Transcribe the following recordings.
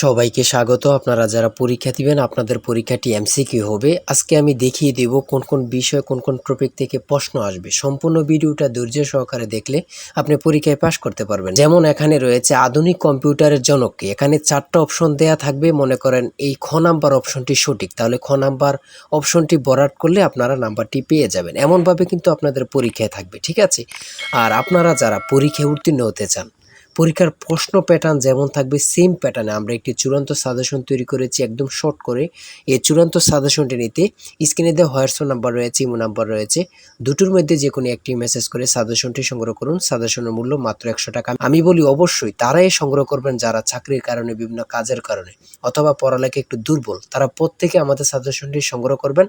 সবাইকে স্বাগত। আপনারা যারা পরীক্ষা দিবেন আপনাদের পরীক্ষাটি এমসিকিউ হবে। আজকে আমি দেখিয়ে দেব কোন কোন বিষয় কোন কোন টপিক থেকে প্রশ্ন আসবে। সম্পূর্ণ ভিডিওটা ধৈর্য সহকারে দেখলে আপনি পরীক্ষায় পাশ করতে পারবেন। যেমন এখানে রয়েছে আধুনিক কম্পিউটারের জনক কে। এখানে 4টা অপশন দেয়া থাকবে। মনে করেন এই খ নাম্বার অপশনটি সঠিক, তাহলে খ নাম্বার অপশনটি ভরাট করলে আপনারা নাম্বারটি পেয়ে যাবেন। এমনভাবে কিন্তু আপনাদের পরীক্ষায় থাকবে, ঠিক আছে? আর আপনারা যারা পরীক্ষায় উত্তীর্ণ হতে চান, পরীক্ষার প্রশ্ন প্যাটার্ন যেমন থাকবে সেম প্যাটার্নে আমরা একটি চূড়ান্ত সাজেশন তৈরি করেছি একদম শর্ট করে। এই চূড়ান্ত সাজেশনটি নিতে স্ক্রিনে দেওয়া হোয়াটসঅ্যাপ নাম্বার রয়েছে, ইমো নাম্বার রয়েছে, দুটোর মধ্যে যে কোনো একটি মেসেজ করে সাজেশনটি সংগ্রহ করুন। সাজেশনের মূল্য মাত্র 100 টাকা। আমি বলি অবশ্যই তারাই সংগ্রহ করবেন যারা চাকরির কারণে, বিভিন্ন কাজের কারণে অথবা পড়ালেখা একটু দুর্বল, তারা প্রত্যেকে আমাদের সাজেশনটি সংগ্রহ করবেন।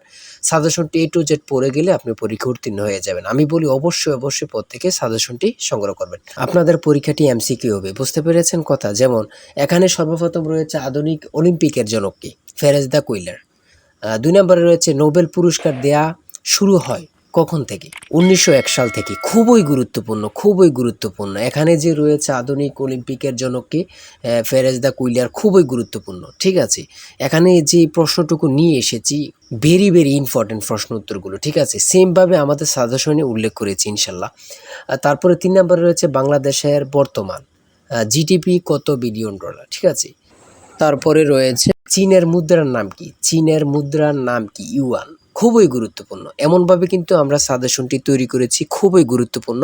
সাজেশনটি A to Z পড়ে গেলে আপনি পরীক্ষা উত্তীর্ণ হয়ে যাবেন। আমি বলি অবশ্যই প্রত্যেকে সাজেশনটি সংগ্রহ করবেন। আপনাদের পরীক্ষাটি এমসিকিউ হবে, বুঝতে পেরেছেন কথা? যেমন এখানে সর্বপ্রথম রয়েছে আধুনিক অলিম্পিকের জনক কে, ফেরেজদা কুইলার। 2 নম্বরে রয়েছে নোবেল পুরস্কার দেয়া শুরু হয় কখন থেকে? 1901 সাল থেকে। খুবই গুরুত্বপূর্ণ। এখানে যে রয়েছে আধুনিক অলিম্পিকের জনক কে, ফেরেজদা কুইলার, খুবই গুরুত্বপূর্ণ, ঠিক আছে? এখানে যে প্রশ্নটুকু নিয়ে এসেছি ভেরি ইম্পর্টেন্ট প্রশ্ন উত্তরগুলো, ঠিক আছে? সেমভাবে আমাদের সাজেশনে উল্লেখ করেছি ইনশাল্লাহ। তারপরে 3 নম্বরে রয়েছে বাংলাদেশের বর্তমান জিডিপি কত বিলিয়ন ডলার, ঠিক আছে? তারপরে রয়েছে চীনের মুদ্রার নাম কি? ইউয়ান। খুবই গুরুত্বপূর্ণ। এমনভাবে কিন্তু আমরা সাজেশনটি তৈরি করেছি, খুবই গুরুত্বপূর্ণ।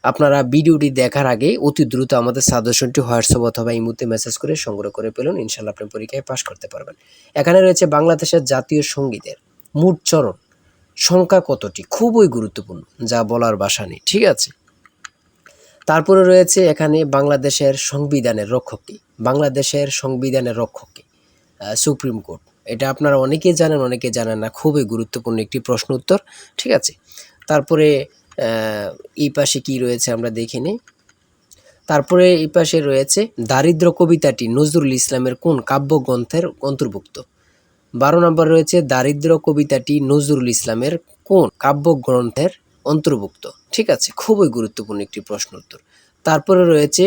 আপনারা ভিডিওটি দেখার আগে অতি দ্রুত আমাদের সাজেশনটি হোয়াটসঅ্যাপ অথবা ইমোতে মেসেজ করে সংগ্রহ করে ফেলুন। ইনশাল্লাহ আপনি পরীক্ষায় পাশ করতে পারবেন। এখানে রয়েছে বাংলাদেশের জাতীয় সঙ্গীতের মোট চরণ সংখ্যা কতটি? খুবই গুরুত্বপূর্ণ, যা বলার ভাষা নেই, ঠিক আছে? তারপরে রয়েছে এখানে বাংলাদেশের সংবিধানের রক্ষক কে? Supreme court. এটা আপনারা অনেকেই জানেন, অনেকে জানেন না। খুবই গুরুত্বপূর্ণ একটি প্রশ্ন উত্তর, ঠিক আছে? তারপরে এই পাশে কি রয়েছে আমরা দেখে নিই। তারপরে এই পাশে রয়েছে দারিদ্র কবিতাটি নজরুল ইসলামের কোন কাব্যগ্রন্থের অন্তর্ভুক্ত? 12 নম্বর রয়েছে দারিদ্র কবিতাটি নজরুল ইসলামের কোন কাব্যগ্রন্থের অন্তর্ভুক্ত, ঠিক আছে? খুবই গুরুত্বপূর্ণ একটি প্রশ্ন উত্তর। তারপরে রয়েছে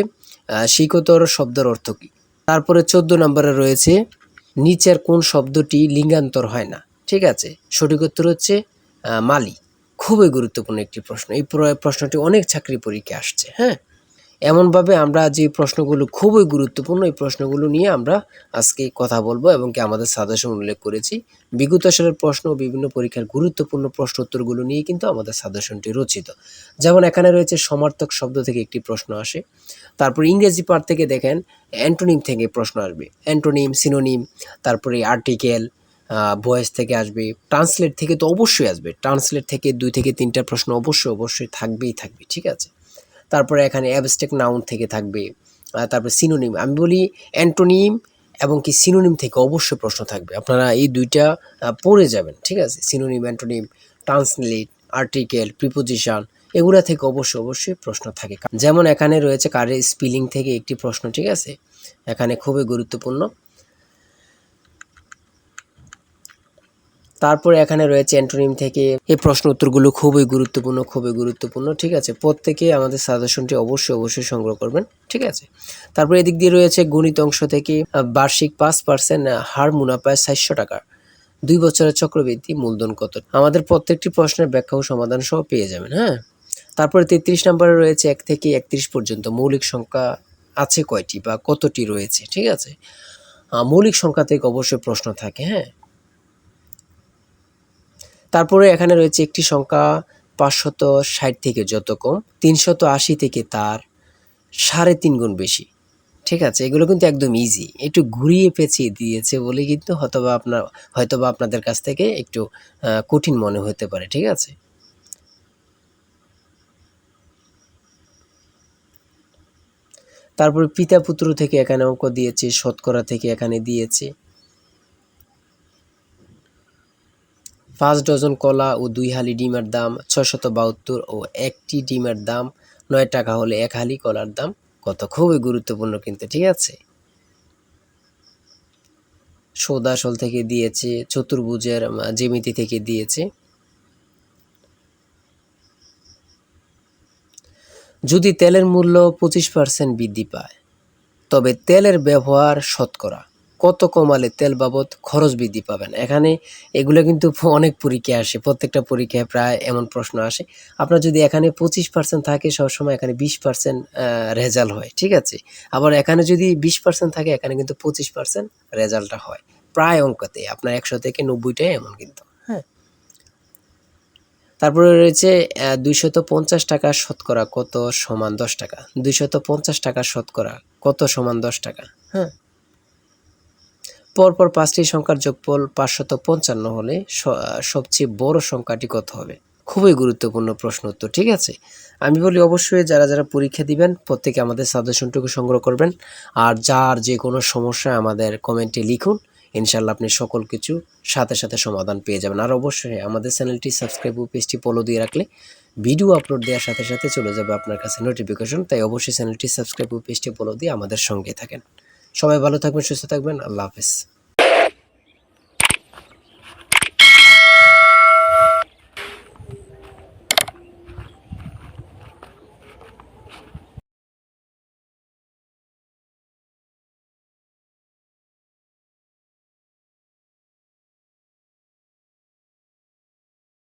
শিকতর শব্দের অর্থ কী? তারপরে 14 নম্বরে রয়েছে নিচের কোন শব্দটি লিঙ্গান্তর হয় না, ঠিক আছে? সঠিক উত্তর হচ্ছে মালি। খুবই গুরুত্বপূর্ণ একটি প্রশ্ন। এই প্রশ্নটি অনেক চাকরি পরীক্ষায় আসছে, হ্যাঁ? এমনভাবে আমরা যে প্রশ্নগুলো খুবই গুরুত্বপূর্ণ, এই প্রশ্নগুলো নিয়ে আমরা আজকে কথা বলবো এবং কি আমাদের সাজেশন উল্লেখ করেছি। বিগত সালের প্রশ্ন ও বিভিন্ন পরীক্ষার গুরুত্বপূর্ণ প্রশ্ন উত্তরগুলো নিয়ে কিন্তু আমাদের সাজেশনটি রচিত। যেমন এখানে রয়েছে সমার্থক শব্দ থেকে একটি প্রশ্ন আসে। তারপর ইংরেজি পার্ট থেকে দেখেন অ্যান্টোনিম থেকে প্রশ্ন আসবে। অ্যান্টোনিম, সিনোনিম, তারপরে আর্টিকেল, ভয়েস থেকে আসবে। ট্রান্সলেট থেকে তো অবশ্যই আসবে। ট্রান্সলেট থেকে 2 থেকে 3টা প্রশ্ন অবশ্যই থাকবে, ঠিক আছে? তারপরে এখানে অ্যাবস্ট্রাক্ট নাউন থেকে থাকবে। তারপরে সিনোনিম। আমি বলি অ্যান্টোনিম এবং কি সিনোনিম থেকে অবশ্যই প্রশ্ন থাকবে। আপনারা এই 2টা পড়ে যাবেন, ঠিক আছে? Synonym, antonym, translate, article, preposition, এগুলা থেকে অবশ্যই প্রশ্ন থাকে। যেমন এখানে রয়েছে কারের স্পেলিং থেকে একটি প্রশ্ন, ঠিক আছে? এখানে খুবই গুরুত্বপূর্ণ। তারপরে এখানে রয়েছে অ্যান্টোনিম থেকে। এই প্রশ্ন উত্তরগুলো খুবই গুরুত্বপূর্ণ, ঠিক আছে? প্রত্যেকে আমাদের সাজেশনটি অবশ্যই সংগ্রহ করবেন, ঠিক আছে? তারপরে এদিক দিয়ে রয়েছে গণিত অংশ থেকে বার্ষিক 5% হার মুনাফায় 400 টাকা 2 বছরের চক্রবৃদ্ধি মূলধন কত? আমাদের প্রত্যেকটি প্রশ্নের ব্যাখ্যা ও সমাধান সহ পেয়ে যাবেন, হ্যাঁ? তারপরে 33 নম্বরে রয়েছে 1 থেকে 31 পর্যন্ত মৌলিক সংখ্যা আছে কয়টি বা কতটি রয়েছে, ঠিক আছে? মৌলিক সংখ্যা থেকে অবশ্যই প্রশ্ন থাকে, হ্যাঁ? তারপরে এখানে রয়েছে একটি সংখ্যা 560 থেকে যত কম 380 থেকে তার 3.5 গুণ বেশি, ঠিক আছে? এগুলো কিন্তু একদম ইজি। একটু ঘুরিয়ে পেঁচিয়ে দিয়েছে বলে কিন্তু হয়তোবা আপনাদের কাছ থেকে একটু কঠিন মনে হতে পারে, ঠিক আছে? তারপরে পিতা পুত্র থেকে এখানে অঙ্ক দিয়েছে, শতকরা থেকে এখানে দিয়েছে। 5 ডজন কলা ও 2 হালি ডিমের দাম 672 ও 1টি ডিমের দাম 9 টাকা হলে 1 হালি কলার দাম কত? খুবই গুরুত্বপূর্ণ কিন্তু, ঠিক আছে? সৌদাসল থেকে দিয়েছে, চতুর্ভুজের জ্যামিতি থেকে দিয়েছে। যদি তেলের মূল্য 25% বৃদ্ধি পায় তবে তেলের ব্যবহার শতকরা কত কমালে তেল বাবদ খরচ বৃদ্ধি পাবেন। এখানে এগুলো কিন্তু অনেক পরীক্ষায় আসে, প্রত্যেকটা পরীক্ষায় প্রায় এমন প্রশ্ন আসে। আপনার যদি এখানে 25% থাকে সবসময় এখানে 20% রেজাল্ট হয়, ঠিক আছে? আবার এখানে যদি 20% থাকে এখানে কিন্তু 25% রেজাল্টটা হয় প্রায় অঙ্কতে। আপনার 100 থেকে 90টাই এমন কিন্তু, হ্যাঁ? তারপরে রয়েছে 250 টাকা শতকরা কত সমান 10 টাকা। 250 টাকা শতকরা কত সমান 10 টাকা, হ্যাঁ? পরপর 5টি সংখ্যার যোগফল 555 হলে সবচেয়ে বড় সংখ্যাটি কত হবে? খুবই গুরুত্বপূর্ণ প্রশ্ন উত্তর, ঠিক আছে? আমি বলি অবশ্যই যারা পরীক্ষা দিবেন প্রত্যেকে আমাদের সাজেশনটুকু সংগ্রহ করবেন। আর যার যে কোনো সমস্যা আমাদের কমেন্টে লিখুন। ইনশাআল্লাহ আপনি সকল কিছু সাথে সমাধান পেয়ে যাবেন। আর অবশ্যই আমাদের চ্যানেলটি সাবস্ক্রাইব ও পেজটি ফলো দিয়ে রাখলে ভিডিও আপলোড দেওয়ার সাথে চলে যাবে আপনার কাছে নোটিফিকেশন। তাই অবশ্যই চ্যানেলটি সাবস্ক্রাইব ও পেজটি ফলো দিয়ে আমাদের সঙ্গে থাকেন। সবাই ভালো থাকবেন, সুস্থ থাকবেন। আল্লাহ হাফেজ।